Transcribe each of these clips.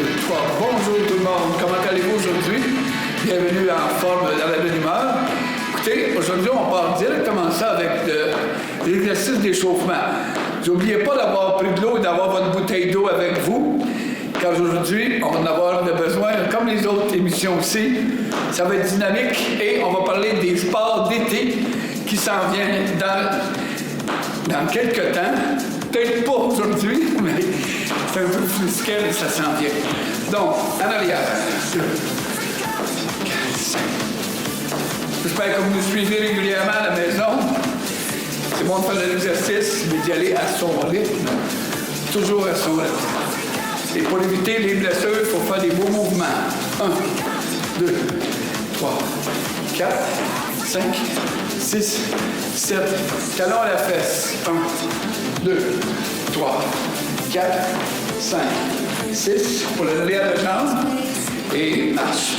3. Bonjour tout le monde, comment allez-vous aujourd'hui? Bienvenue en forme dans la bonne humeur. Écoutez, aujourd'hui, on part directement ça avec l'exercice d'échauffement. N'oubliez pas d'avoir pris de l'eau et d'avoir votre bouteille d'eau avec vous, car aujourd'hui, on va en avoir besoin, comme les autres émissions aussi. Ça va être dynamique et on va parler des sports d'été qui s'en viennent dans quelques temps. Peut-être pas aujourd'hui, mais c'est un peu plus qu'elle, ça s'en vient. Donc, en arrière. 2, 4, 5. J'espère que vous nous suivez régulièrement à la maison. C'est bon de faire de l'exercice, mais d'y aller à son rythme. Toujours à son rythme. Et pour éviter les blessures, il faut faire des beaux mouvements. 1, 2, 3, 4, 5, 6, 7. Talon à la fesse. 1, 2, 3, 4, 5, 6 pour le derrière de jambe et marche.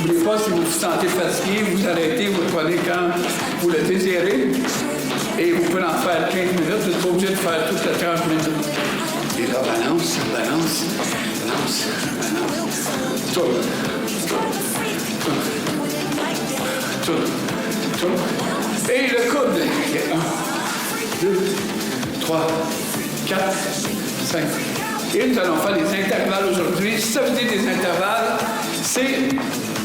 N'oubliez pas, si vous vous sentez fatigué, vous arrêtez, vous le prenez quand vous le désirez et vous pouvez en faire 15 minutes, vous n'êtes pas obligé de faire toute la 30 minutes. Et là, balance, balance, balance, balance. Tourne, tourne, tourne, tourne. Et le coude. 1, 2, 3, 4, 5. Et nous allons faire des intervalles aujourd'hui. Ça veut dire des intervalles, c'est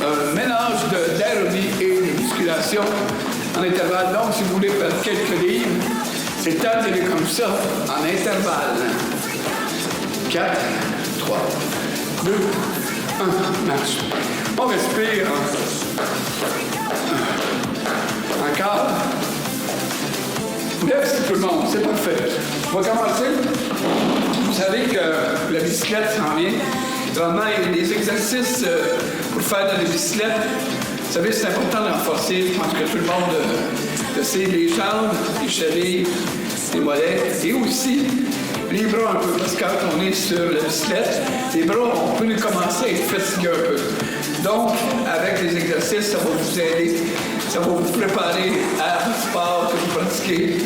un mélange d'aérobie et de musculation en intervalle. Donc, si vous voulez faire quelques livres, c'est le temps d'y aller comme ça, en intervalle. 4, 3, 2, 1, marche. On respire. Encore. Merci tout le monde, c'est parfait. On va commencer. Vous savez que la bicyclette s'en vient. Vraiment, il y a des exercices pour faire de la bicyclette. Vous savez, c'est important de renforcer. Je pense que tout le monde le sait, les jambes, les chevilles, les mollets et aussi les bras un peu. Parce que quand on est sur la bicyclette, les bras, on peut commencer à être fatigués un peu. Donc, avec les exercices, ça va vous aider. Ça va vous préparer à un sport que vous pratiquez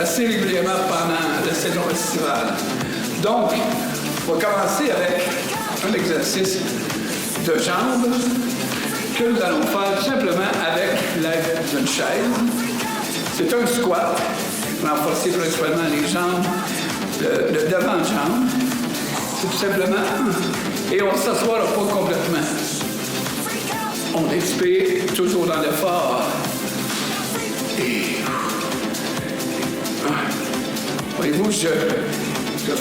assez régulièrement pendant la saison estivale. Donc, on va commencer avec un exercice de jambes que nous allons faire simplement avec l'aide d'une chaise. C'est un squat. Renforcer principalement les jambes, le devant-jambe. C'est tout simplement et on ne s'assoira pas complètement. On expire toujours dans l'effort. Et voyez-vous, je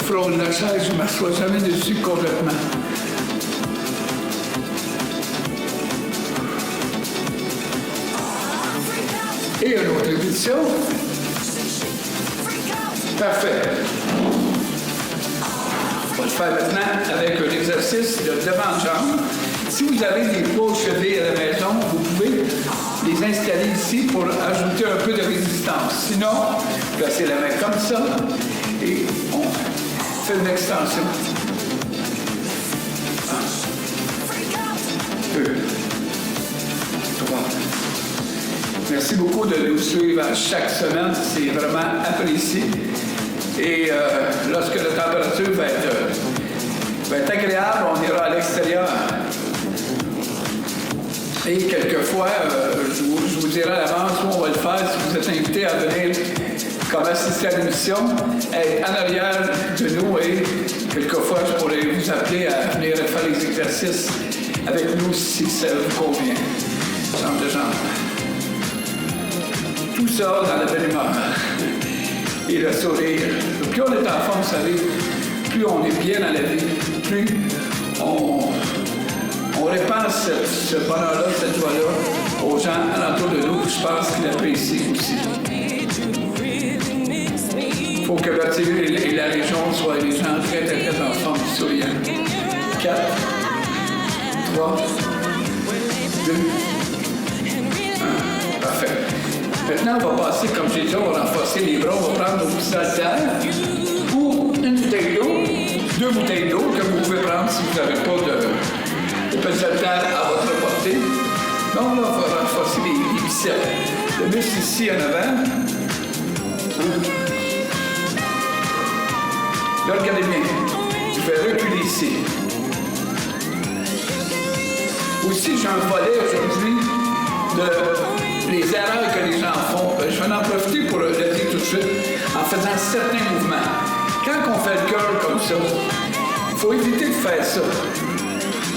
frôle la chaise, je ne m'assois jamais dessus complètement. Et une autre répétition. Parfait. On va le faire maintenant avec un exercice de devant-jambe. Si vous avez des poids chevilles à la maison, vous pouvez les installer ici pour ajouter un peu de résistance. Sinon, placez la main comme ça et on fait une extension. 1, 2, 3. Merci beaucoup de nous suivre chaque semaine. C'est vraiment apprécié. Et lorsque la température va être agréable, on ira à l'extérieur. Et quelquefois, je vous dirai à l'avance où on va le faire si vous êtes invité à venir comme assister à l'émission, être en arrière de nous et quelquefois je pourrais vous appeler à venir faire les exercices avec nous si ça vous convient. Jambes de jambes. Tout ça dans la belle humeur. Et le sourire. Plus on est en forme, vous savez, plus on est bien dans la vie, plus on répand ce bonheur-là, cette joie-là aux gens alentour de nous. Je pense qu'ils l'apprécient aussi. Il faut que Berthier et la région soient des gens très, très, très en forme, souriants. 4, 3, 2, 1. Parfait. Maintenant, on va passer, comme j'ai dit, on va renforcer les bras. On va prendre nos petits haltères ou une bouteille d'eau, 2 bouteilles d'eau que vous pouvez prendre si vous n'avez pas de petits haltères à votre portée. Donc là, on va renforcer les biceps. Le muscle ici en avant. Là, regardez bien. Je vais reculer ici. Aussi, j'ai un volet aujourd'hui de les erreurs que les gens font. Je vais en profiter pour le dire tout de suite en faisant certains mouvements. Quand on fait le curl comme ça, il faut éviter de faire ça.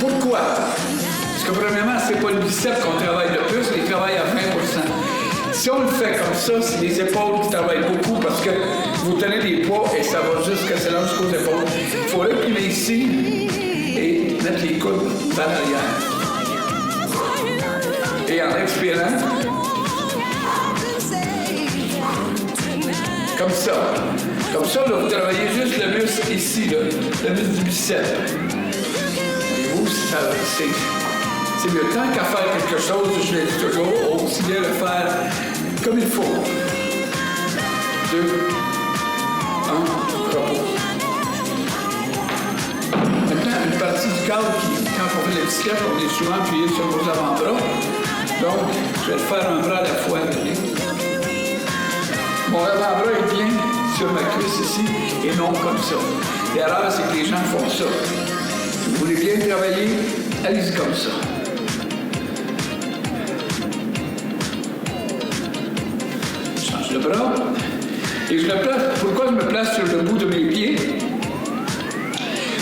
Pourquoi? Parce que premièrement, c'est pas le biceps qu'on travaille le plus, il travaille à 20%. Si on le fait comme ça, c'est les épaules qui travaillent beaucoup parce que vous tenez les poids et ça va jusqu'à jusqu'aux épaules. Il faut reculer ici et mettre les coudes vers l'arrière. Et en expirant, comme ça. Comme ça, là, vous travaillez juste le muscle ici, là, le muscle du biceps. Voyez-vous, c'est mieux. Tant qu'à faire quelque chose, je l'ai dit toujours, aussi bien le faire comme il faut. 2, 1, repos. Maintenant, une partie du corps qui, quand on fait la bicyclette, on est souvent appuyé sur vos avant-bras. Donc, je vais le faire un bras à la fois. Mon avant-bras est bien sur ma cuisse ici et non comme ça. L'erreur, c'est que les gens font ça. Si vous voulez bien travailler, allez-y comme ça. Je change le bras. Et je le place. Pourquoi je me place sur le bout de mes pieds?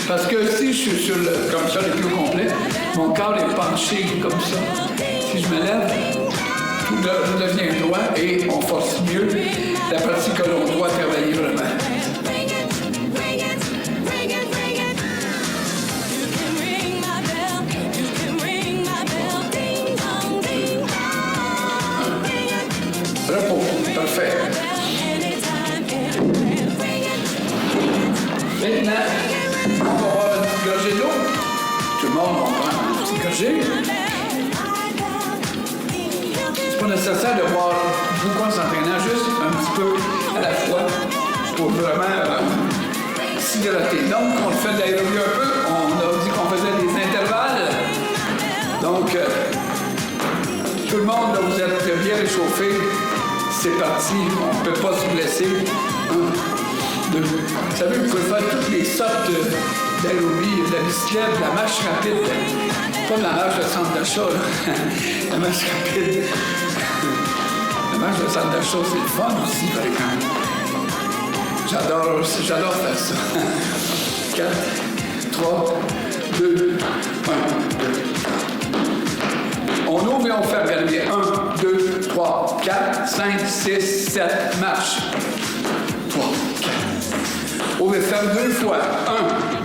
Parce que si je suis sur comme ça, le pied complet, mon corps est penché comme ça. Si je me lève, tout devient droit et on force mieux la partie que l'on doit travailler vraiment. Repos, parfait. Maintenant, on va avoir une petite gorgée d'eau. Tout le monde va prendre une petite gorgée. C'est pas nécessaire de boire beaucoup en s'entraînant, juste un petit peu à la fois pour vraiment s'hydrater. Donc, on fait de l'aérobie un peu. On a dit qu'on faisait des intervalles. Donc, tout le monde, là, vous êtes bien réchauffé. C'est parti. On ne peut pas se blesser. 1, 2. Vous savez, vous pouvez faire toutes les sortes d'aérobie, de la bicyclette, de la marche rapide. Pas de la marche de centre d'achat, la marche rapide. La marche de centre d'achat, c'est le fun aussi, par exemple. J'adore faire ça. 4, 3, 2, 1, 2. On ouvre et on ferme. Regardez bien. 1, 2, 3, 4, 5, 6, 7, marche. 3, 4. Ouvre et ferme 2 fois.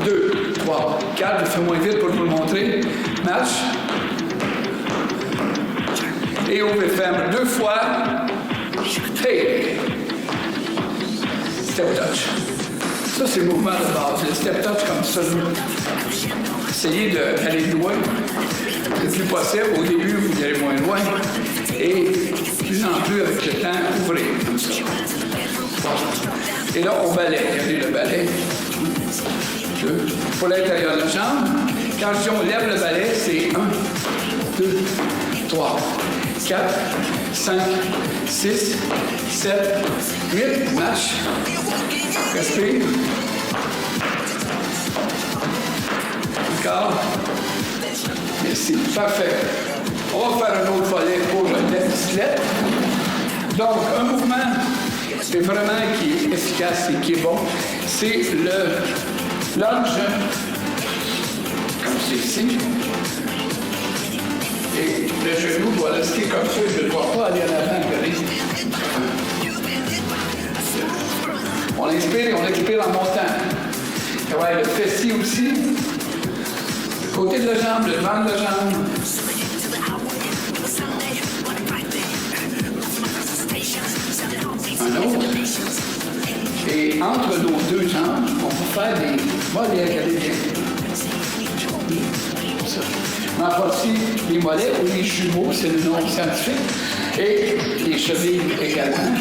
1, 2, 3, 4. Je fais moins vite pour vous le montrer. Marche. Et ouvre et ferme 2 fois. Hey. Step touch. Ça, c'est le mouvement de base. Le step touch comme ça. Essayez d'aller loin. Le plus possible. Au début, vous allez moins loin. Et plus en plus, avec le temps, ouvrez comme ça. Et là, on balaye. Regardez le balai. 2. Pour l'intérieur de la jambe. Quand on lève le balai, c'est 1, 2, 3, 4, 5, 6, 7, 8. Marche. Respire. Encore. Merci. Parfait. On va faire un autre volet pour la bicyclette. Donc, un mouvement c'est vraiment qui est efficace et qui est bon. C'est le lunge, comme c'est ici. Et le genou doit rester comme ça. Je ne dois pas aller en avant. Regardez. On inspire et on expire en montant. Travaille le fessier aussi. Côté de la jambe, le ventre de la jambe. Un autre. Et entre nos deux jambes, on peut faire des mollets. Regardez bien. Ça. On a aussi les mollets ou les jumeaux, c'est le nom scientifique. Et les chevilles également.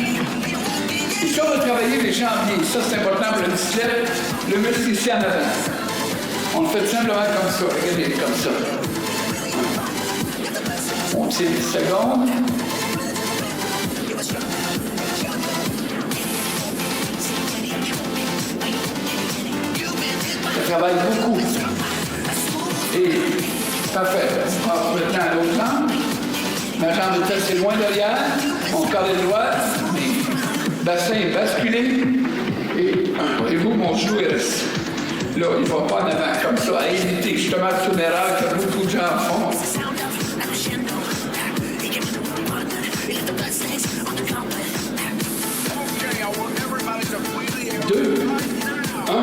Et si on va travailler les jambiers, ça c'est important pour le bicyclette, le muscle ici en avant. On le fait simplement comme ça, regardez, comme ça. On tire 10 secondes. travaille beaucoup. Et parfait. On passe maintenant à l'autre jambe. Ma jambe est assez loin derrière. Mon corps est droit. Mes bassins est basculé. Et voyez-vous, mon genou est resté. Là, il ne va pas en avant comme ça, à éviter justement cette erreur que beaucoup de gens font. 2, 1.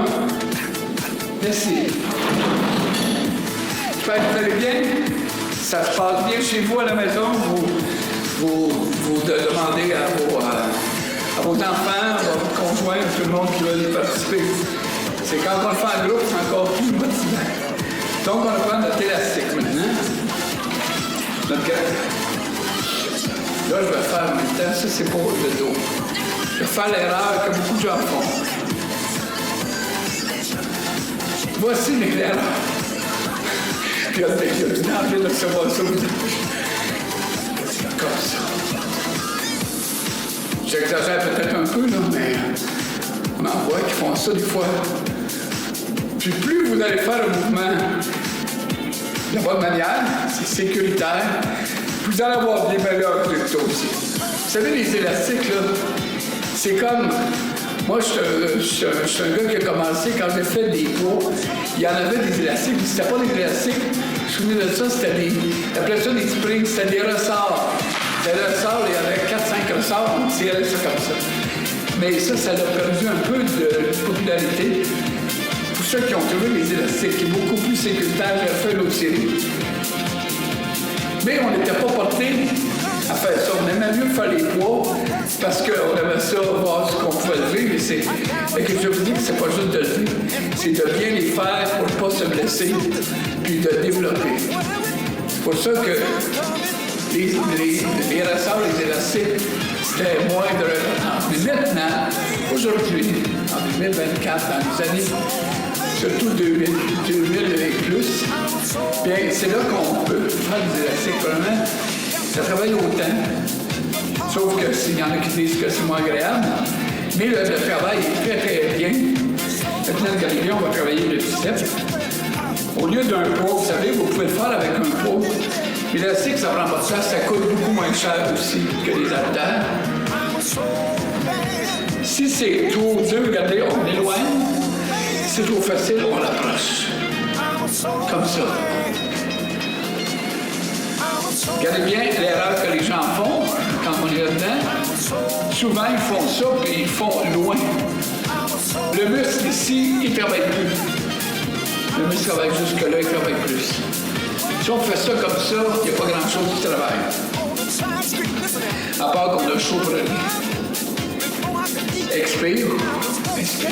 Merci. J'espère que vous allez bien. Ça se passe bien chez vous à la maison. Vous demandez à vos enfants, à vos conjoints, tout le monde qui veut y participer. C'est quand on le fait en groupe, c'est encore plus motivant. Donc, on va prendre notre élastique maintenant. Notre grappe. Là, je vais faire en même temps, ça c'est pour le dos. Je vais faire l'erreur que beaucoup de gens font. Voici l'éclaireur. Puis il y a tout danger de recevoir ça. Comme ça. J'exagère peut-être un peu, là, mais on en voit qui font ça des fois. Puis plus vous allez faire un mouvement de la bonne manière, c'est sécuritaire, vous allez avoir des meilleurs résultats aussi. Vous savez, les élastiques, là, c'est comme... Moi, je suis un gars qui a commencé, quand j'ai fait des poids, il y en avait des élastiques, puis c'était pas des élastiques. Je me souviens de ça, c'était des... On appelait ça des springs, c'était des ressorts. Des ressorts, il y avait 4-5 ressorts, on tirait ça comme ça. Mais ça a perdu un peu de popularité. Pour ceux qui ont trouvé les élastiques, qui est beaucoup plus sécuritaire, j'ai fait l'autre série. Mais on n'était pas porté à faire ça. On aimait mieux faire les poids parce qu'on aimait ça, voir ce qu'on pouvait lever. Mais que je vous dis que c'est pas juste de lever, c'est de bien les faire pour ne pas se blesser, puis de développer. C'est pour ça que les ressorts, les élastiques, c'était moins de reconnaissance. Mais maintenant, aujourd'hui, en 2024, dans les années, surtout 2000 et plus, bien, c'est là qu'on peut faire des élastiques. Vraiment, ça travaille autant. Sauf que s'il y en a qui disent que c'est moins agréable, mais le travail est très, très bien. Maintenant, le Galiléo, on va travailler le biceps. Au lieu d'un poids, vous savez, vous pouvez le faire avec un poids. L'élastique, ça prend pas de place, ça coûte beaucoup moins cher aussi que les haltères. Si c'est trop dur, regardez, on éloigne. Si c'est trop facile, on l'approche. Comme ça. Regardez bien l'erreur que les gens font quand on est là-dedans. Souvent, ils font ça, puis ils font loin. Le muscle ici, il ne travaille plus. Le muscle travaille jusque-là, il travaille plus. Si on fait ça comme ça, il n'y a pas grand-chose qui travaille. À part qu'on a chaud pour rien. Expire. Expire.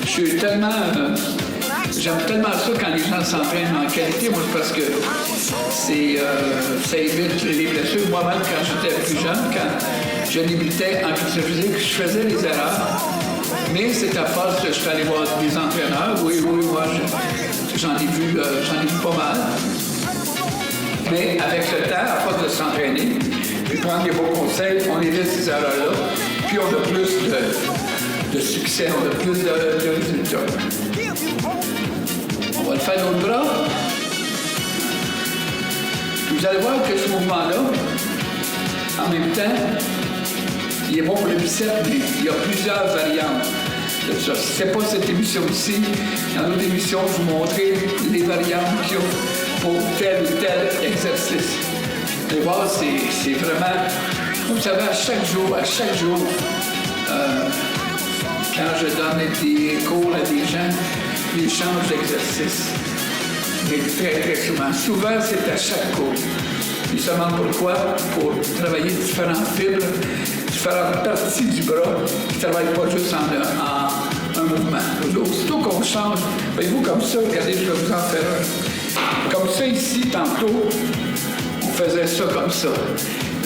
Je suis tellement... j'aime tellement ça quand les gens s'entraînent en qualité, moi, parce que ça évite les blessures. Moi-même, quand j'étais plus jeune, quand je débutais en culture physique, je faisais des erreurs. Mais c'est à force que je suis allé voir des entraîneurs. Oui, moi, j'en ai vu pas mal. Mais avec le temps, à force de s'entraîner, puis prendre des bons conseils, on évite ces erreurs-là. Puis on a plus de succès, on a plus de résultats. On va le faire l'autre bras. Vous allez voir que ce mouvement-là, en même temps, il est bon pour le biceps, mais il y a plusieurs variantes de ça. Si ce n'est pas cette émission-ci, dans notre émission, je vous montrer les variantes qu'il y a pour tel ou tel exercice. Vous allez voir, c'est vraiment... Vous savez, à chaque jour, quand je donne des cours à des gens, ils changent d'exercice. Mais très, très souvent. Souvent, c'est à chaque cours. Ils se demandent pourquoi? Pour travailler différentes fibres, différentes parties du bras qui ne travaillent pas juste en un mouvement. Aussitôt qu'on change, voyez-vous comme ça, regardez, je vais vous en faire un. Comme ça ici, tantôt, on faisait ça comme ça.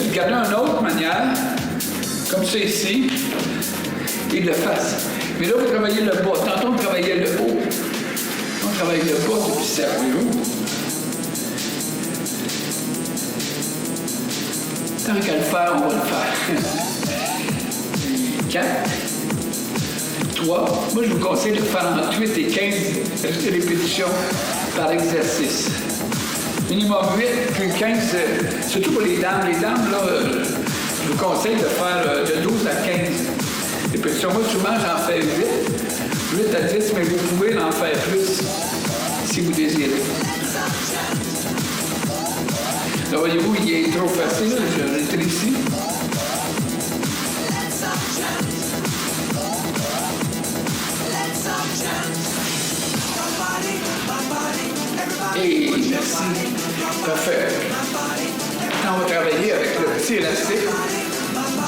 Regardez une autre manière, comme ça ici, et le face. Mais là, vous travaillez le bas. Tantôt, on travaillait le haut. On travaille le bas du biceps, voyez-vous. Tant qu'à le faire, on va le faire. 4, 3. Moi, je vous conseille de faire entre 8 et 15 répétitions par exercice. Minimum 8, puis 15, surtout pour les dames. Les dames, là, je vous conseille de faire de 12 à 15 répétitions. Moi, souvent, j'en fais 8 à 10, mais vous pouvez en faire plus si vous désirez. Là, voyez-vous, il est trop facile, je vais le mettre ici. Et merci. Parfait. Maintenant, on va travailler avec le petit élastique.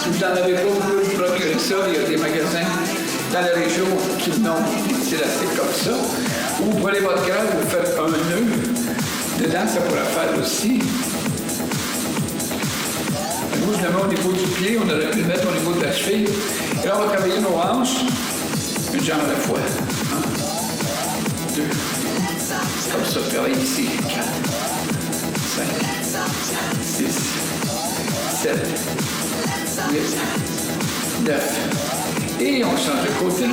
Si vous n'en avez pas, vous pouvez vous procurer ça. Il y a des magasins dans la région qui n'ont des petits élastiques comme ça. Ou vous prenez votre gramme, vous faites un nœud. Dedans, ça pourra faire aussi. Nous, je le mets au niveau du pied. On aurait pu le mettre au niveau de la cheville. Et là, on va travailler nos hanches. Une jambe à la fois. 1, 2. Comme ça, travaille ici. 4, 5, 6, 7, 8, 9. Et on change de côté.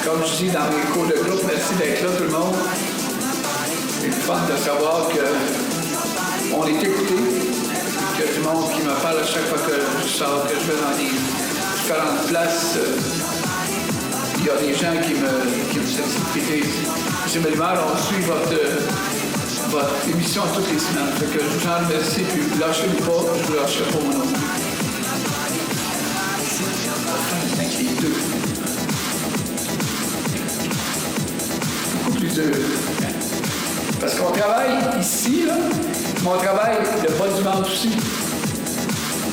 Comme je dis dans mes cours de groupe, merci d'être là tout le monde. C'est le fun de savoir qu'on est écouté. Qu'il y a du monde qui me parle à chaque fois que je sors, que je vais dans des différentes places. Il y a des gens qui me sollicitent. M. Bellemare, on suit votre émission toutes les semaines. Fait que je vous en remercie, puis lâchez-vous pas, je vous lâcherai pas mon nom. Les deux. Beaucoup plus dur. Parce qu'on travaille ici, là, mais on travaille le bas du ventre aussi.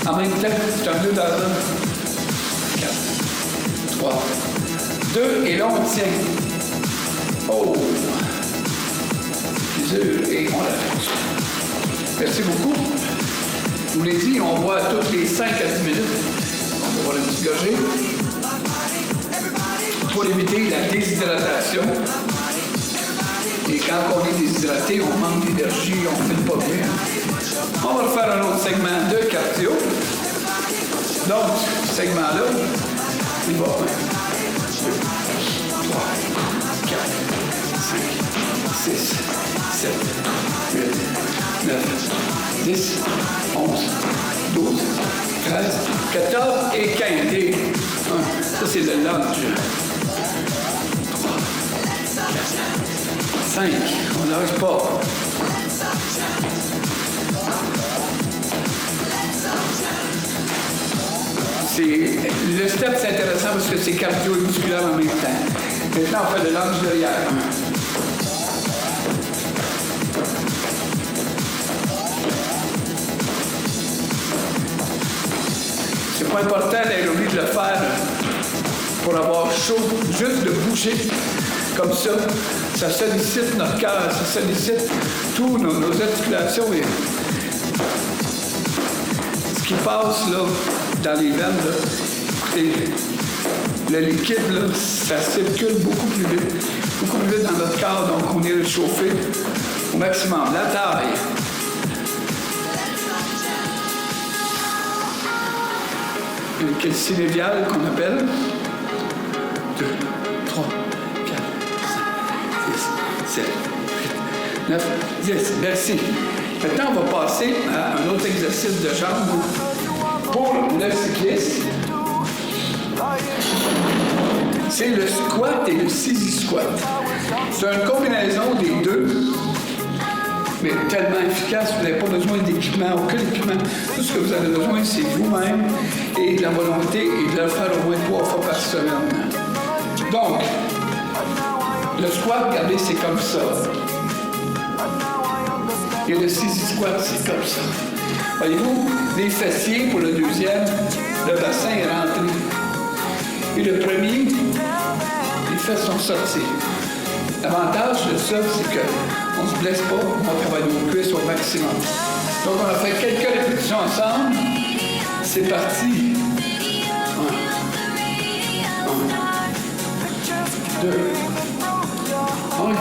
En même temps, c'est un 2 dans un. 4, 3, 2, et là on tient. Oh! C'est dur, et on l'avance. Merci beaucoup. Je vous l'ai dit, on voit toutes les 5 à 10 minutes. On va voir le petit gorgée. Pour éviter la déshydratation. Et quand on est déshydraté, on manque d'énergie, on ne fait pas bien. On va faire un autre segment de cardio. Donc, ce segment-là, il va 1, 2, 3, 4, 5, 6, 7, 8, 9, 10, 11, 12, 13, 14 et 15. Et 1. Ça, c'est le lunge. 3, 4, 5. On n'arrive pas. Le step, c'est intéressant parce que c'est cardio et musculaire en même temps. Maintenant, on fait le lunge derrière. C'est pas important d'être obligé de le faire pour avoir chaud, juste de bouger comme ça. Ça sollicite notre cœur, ça sollicite toutes nos articulations. Et ce qui passe là, dans les veines, là, écoutez, le liquide, là, ça circule beaucoup plus vite dans notre corps, donc on est réchauffé au maximum. La taille. Une quête synéviale qu'on appelle. 2, 3, 4, 5, 6, 7, 8, 9, 10. Merci. Maintenant, on va passer à un autre exercice de jambes. Pour le cycliste, c'est le squat et le sissy squat. C'est une combinaison des deux, mais tellement efficace, vous n'avez pas besoin d'équipement, aucun équipement. Tout ce que vous avez besoin, c'est vous-même et de la volonté et de le faire au moins 3 fois par semaine. Donc, le squat, regardez, c'est comme ça. Et le sissy squat, c'est comme ça. Voyez-vous, les fessiers pour le deuxième, le bassin est rentré. Et le premier, les fesses sont sorties. L'avantage de ça, c'est qu'on ne se blesse pas, on travaille nos cuisses au maximum. Donc, on a fait quelques répétitions ensemble. C'est parti. 1, 2, on y va.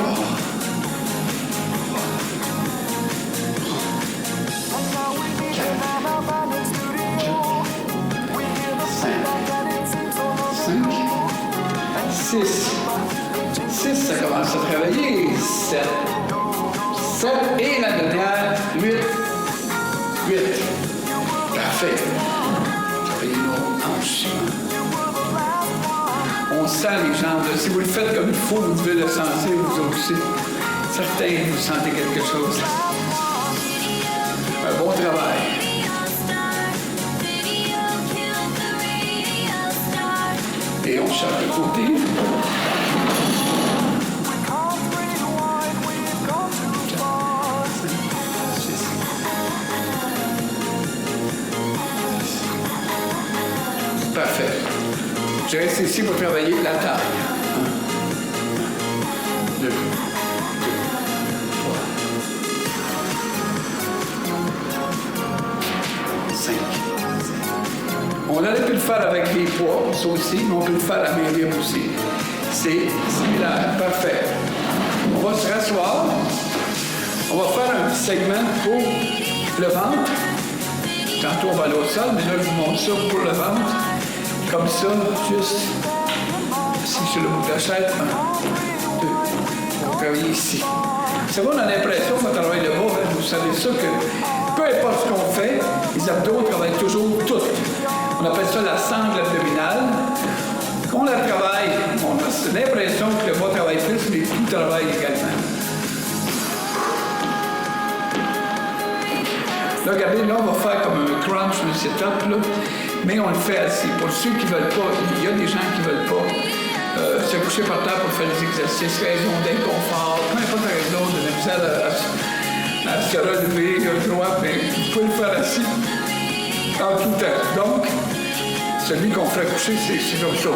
5, 6, 7, 8, 9, 10. 6. 6, ça commence à travailler. 7. 7. Et la dernière, 8. 8. Parfait. Travaillez nos hanches. On sent les jambes. Si vous le faites comme il faut, vous devez le sentir vous aussi. Certains, vous sentez quelque chose. Un bon travail. Et on change de côté. Parfait. Je reste ici pour travailler la taille. 1, 2, 3. On aurait pu le faire avec des poids, ça aussi, mais on peut le faire à main libre aussi. C'est similaire, parfait. On va se rasseoir. On va faire un petit segment pour le ventre. Tantôt, on va aller au sol, mais là, je vous montre ça pour le ventre. Comme ça, juste ici sur le bout de la chaise. 1, 2. On va travailler ici. C'est bon, on a l'impression qu'on travaille le bas. Vous savez ça que peu importe ce qu'on fait, les abdos travaillent toujours toutes. On appelle ça la sangle abdominale. Quand on la travaille, on a l'impression que le bas travaille plus, mais tout travaille également. Là, regardez, là, on va faire comme un crunch, un sit-up, là, mais on le fait assis. Pour ceux qui ne veulent pas, il y a des gens qui ne veulent pas se coucher par terre pour faire des exercices, raison d'inconfort, peu importe la raison, de la misère à se relever, droit, mais vous pouvez le faire assis en tout temps. Donc, celui qu'on fait coucher, c'est comme ça.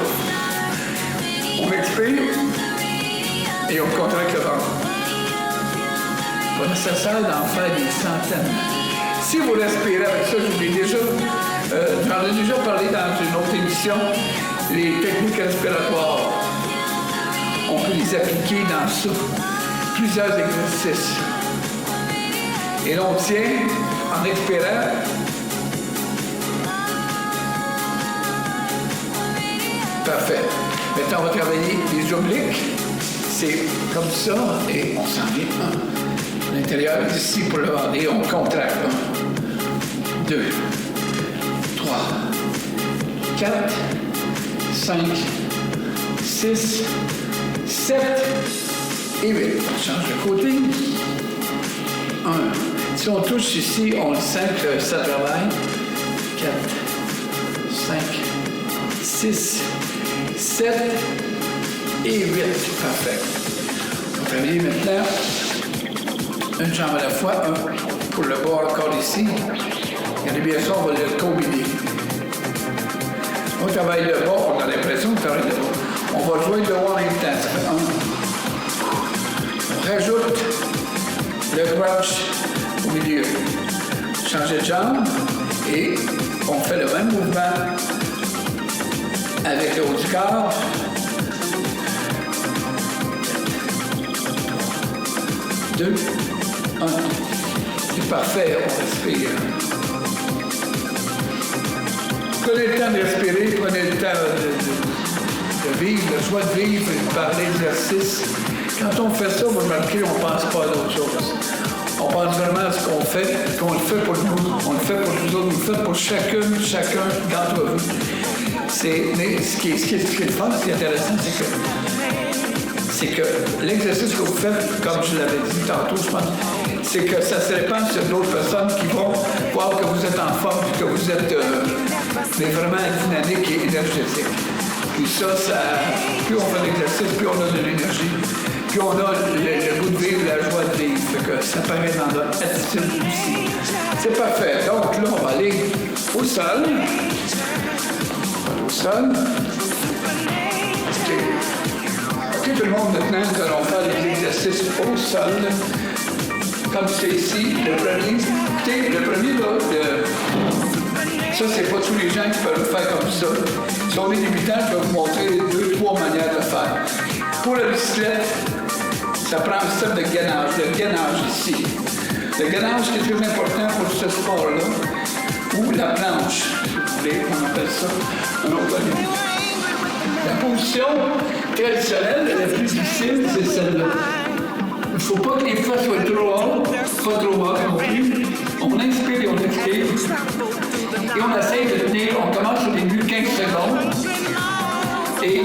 On expire et on contracte le ventre. Pas nécessaire d'en faire des centaines. Si vous respirez avec ça, j'en ai déjà parlé dans une autre émission, les techniques respiratoires. On peut les appliquer dans ça. Plusieurs exercices. Et là, on tient en expirant. Parfait. Maintenant, on va travailler les obliques. C'est comme ça et on s'en vient. À l'intérieur, ici pour le ventre. Et on contracte. 1, 2, 3, 4, 5, 6, 7 et 8. On change de côté. 1. Si on touche ici, on le sent que ça travaille. 4, 5, 6, 7 et 8. Parfait. On va travailler maintenant une jambe à la fois. Pour le bas encore ici. Regardez bien ça, on va le combiner. On travaille le bas, on a l'impression que travaille le bas. On va jouer le haut en même temps. Ça fait 1. On rajoute le crunch au milieu. Changer de jambe et on fait le même mouvement avec le haut du corps. 2, 1. C'est parfait, on respire. Prenez le temps de respirer, prenez le temps de vivre, le choix de vivre par l'exercice. Quand on fait ça, vous remarquez, on ne pense pas à d'autre chose. On pense vraiment à ce qu'on fait, qu'on le fait pour nous, on le fait pour nous autres, on le fait pour chacun d'entre vous. Ce qui est le fun, ce qui est intéressant, c'est que l'exercice que vous faites, comme je l'avais dit tantôt, je pense, c'est que ça se répand sur d'autres personnes qui vont voir que vous êtes en forme et que vous êtes vraiment dynamique et énergétique. Puis ça, plus on fait l'exercice, plus on a de l'énergie, plus on a le goût de vivre, la joie de vivre. Fait que ça paraît dans notre attitude aussi. C'est parfait. Donc là, on va aller au sol. Au sol. OK, tout le monde, maintenant, nous allons faire des exercices au sol. Comme c'est ici, le premier. Écoutez, le premier, là, ça, c'est pas tous les gens qui peuvent le faire comme ça. Si on est débutant, je vais vous montrer 2-3 manières de le faire. Pour la bicyclette, ça prend un step de gainage. Le gainage ici. Le gainage qui est très important pour ce sport-là. Ou la planche, si vous voulez, on appelle ça. La position traditionnelle, la plus difficile, c'est celle-là. Il ne faut pas que les fois soient trop hautes, pas trop bas non plus. On inspire et on expire. Et on essaye de tenir, on commence au début 15 secondes. Et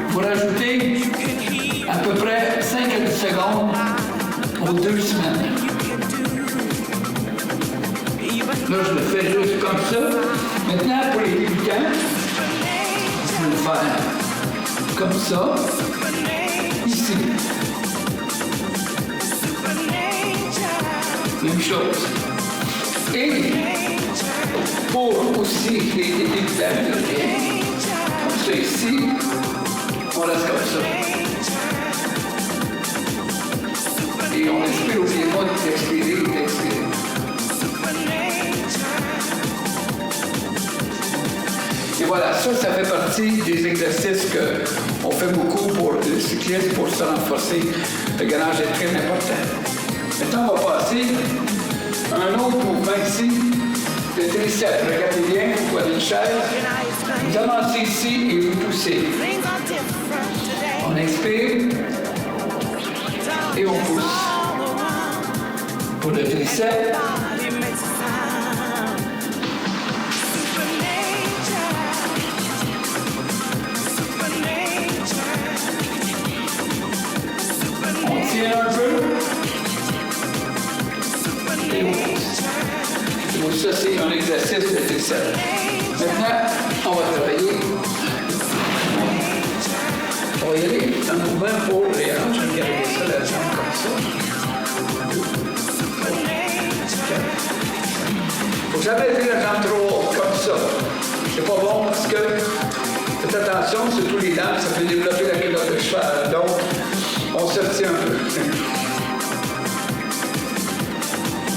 vous rajoutez à peu près 5 à 10 secondes aux 2 semaines. Là, je le fais juste comme ça. Maintenant, pour les débutants, je vais le faire comme ça, ici. Même chose. Et pour aussi les débutants, comme ça ici, on reste comme ça. Et on expire, n'oubliez pas d'expirer, d'expirer. Et voilà, ça fait partie des exercices qu'on fait beaucoup pour les cyclistes pour se renforcer. Le gainage est très important. Maintenant, on va passer à un autre mouvement ici, le triceps. Regardez bien, vous voyez une chaise. Vous avancez ici et vous poussez. On expire et on pousse. Pour le triceps. Un peu. Et on pousse. Donc ça, c'est un exercice de triceps. Maintenant, on va travailler. On va y aller un mouvement pour les hanches. Je vais garder ça, la jambe comme ça. 2, 3, 4. Faut jamais lever la jambe trop haute, comme ça. C'est pas bon parce que, faites attention, surtout les dents, ça peut développer la culotte de cheval. Donc, on se retient un peu.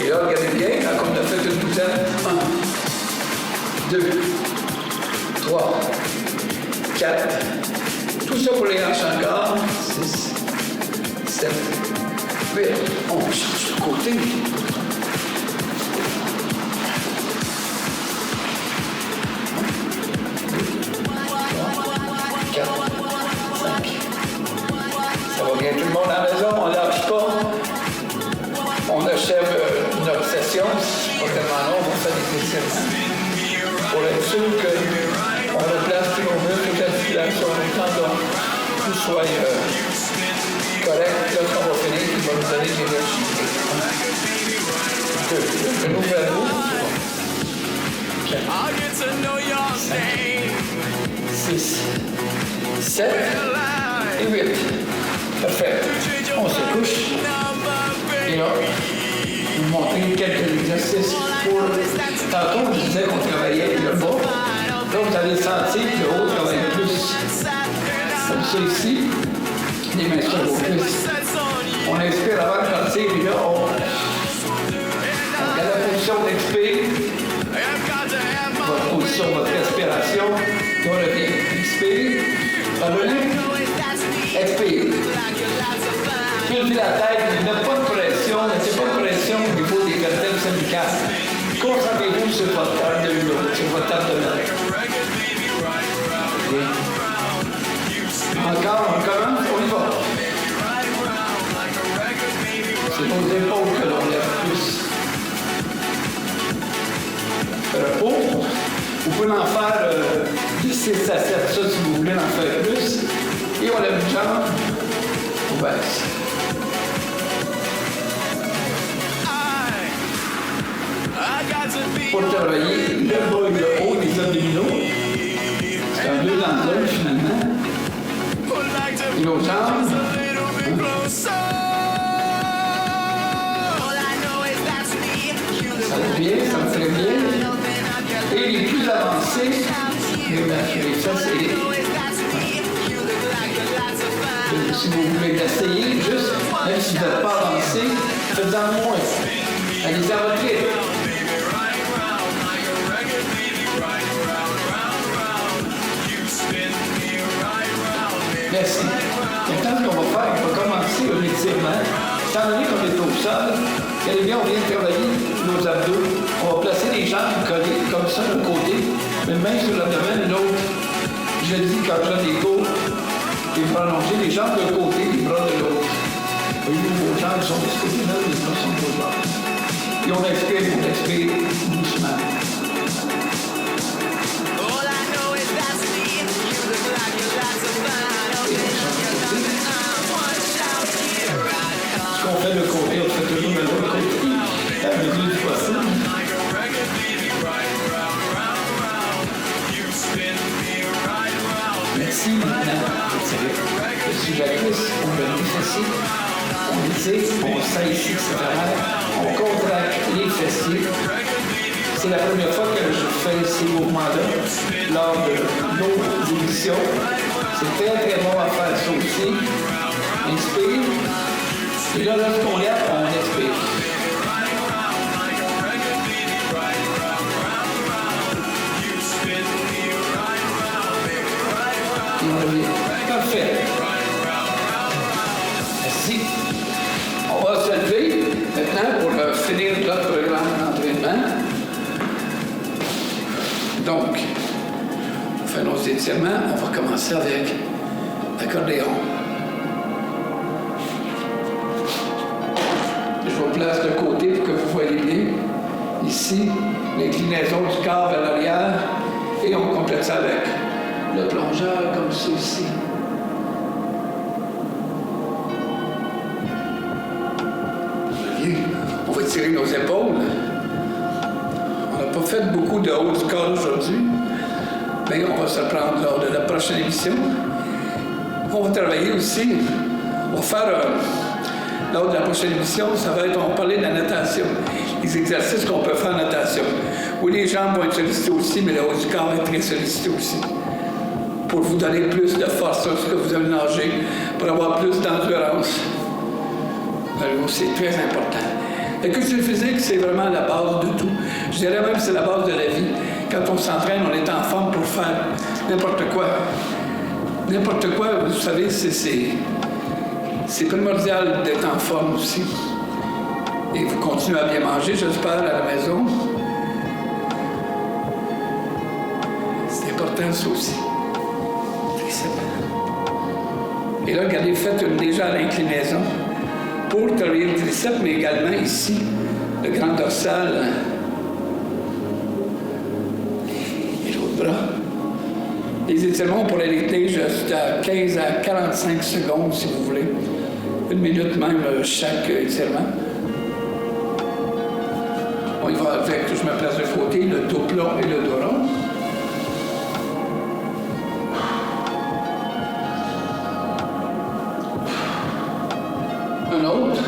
Et là, regardez bien, quand on a fait une douzaine, 1, 2, 3, 4. Tout ça pour les hanches encore. 6, 7, 8. On change de côté. 4, 5. Ça va bien tout le monde à la maison, on ne lâche pas. On achève notre session. Pas tellement long, on fait des questions. Pour être sûr qu'on replace tous nos muscles, toute l'articulation, le tendon, tout soit correct. Là, quand on va finir, il va nous donner de l'énergie. 2. Je l'ouvre à vous. 4, 5, 6, 7 et 8. Parfait. On se couche. Et là, je vais vous montrer quelques exercices pour... Tantôt, je disais qu'on travaillait le bas. Là, vous allez sentir que le haut travaille plus. Comme ça ici. Les mains sur vos cuisses. On inspire avant de partir. Et là, on garde la position d'expire. Votre position, votre respiration. On revient. Inspire. Revenez. Expire. Levez la tête, ne mettez pas de pression, mettez pas de pression au niveau des vertèbres cervicales. Concentrez-vous sur votre table de l'eau, sur votre table de main. Encore, on commence, on y va. C'est nos épaules que l'on lève plus. Repos. Vous pouvez en faire de 6 à 7, ça si vous voulez en faire plus. Et on lève une jambe, on baisse. Pour travailler le bas et le haut des abdominaux. C'est un 2 dans le finalement. Et l'autre jambe. Ça va bien, ça me ferait bien. Et les plus avancés, ça c'est... Si vous voulez l'essayer, juste, même si vous n'êtes pas avancé, faites-en moins. Allez-y à votre rythme. Merci. Maintenant, ce qu'on va faire, on va commencer un étirement. Étant donné qu'on est au sol, regardez bien, on vient de travailler nos abdos. On va placer les jambes collées comme ça d'un côté, une main sur l'abdomen, l'autre je dis quand je des cours, les bras allongés, les jambes d'un côté, les bras de l'autre. Voyez-vous, vos jambes sont de ce côté-là, les bras sont de l'autre. Et on expire doucement. Ce qu'on fait de côté, on fait toujours de l'autre côté. La mesure du possible. Merci maintenant. Je suis Jacques, on va les fessiers. On étire, on sait ici, etc. On contracte les fessiers. C'est la première fois que je fais ces mouvements-là lors de nos émissions. C'est très très bon à faire ça aussi. Inspire. Et là, lorsqu'on lève, on expire. Et on revient. Parfait. Merci. On va se lever maintenant pour finir notre programme d'entraînement. Donc, on fait nos étirements. On va commencer avec l'accordéon. Je vous place de côté pour que vous voyez bien. Ici, l'inclinaison du corps vers l'arrière. Et on complète ça avec le plongeur comme ceci. On va tirer nos épaules. On n'a pas fait beaucoup de haut du corps aujourd'hui, mais on va se prendre lors de la prochaine émission. On va travailler aussi. On va faire, lors de la prochaine émission, ça va être, on va parler de la natation, les exercices qu'on peut faire en natation. Oui, les jambes vont être sollicitées aussi, mais le haut du corps est très sollicité aussi. Pour vous donner plus de force sur ce que vous allez nager, pour avoir plus d'endurance. Alors, c'est très important. La culture physique, c'est vraiment la base de tout. Je dirais même que c'est la base de la vie. Quand on s'entraîne, on est en forme pour faire n'importe quoi. N'importe quoi, vous savez, c'est primordial d'être en forme aussi. Et vous continuez à bien manger, j'espère, à la maison. C'est important, ça aussi. Et là, regardez, faites une légère inclinaison pour travailler le triceps, mais également ici, le grand dorsal et l'autre bras. Les étirements, on pourrait les tenir jusqu'à 15 à 45 secondes, si vous voulez. 1 minute même chaque étirement. On y va avec, je me place de côté, le dos plat et le dos rond. Un autre.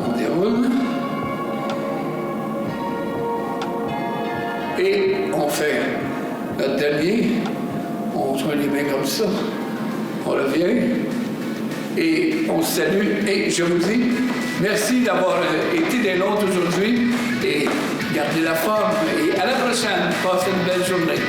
On déroule. Et on fait notre dernier. On se met les mains comme ça. On revient. Et on se salue. Et je vous dis merci d'avoir été des nôtres aujourd'hui. Et gardez la forme. Et à la prochaine. Passez une belle journée.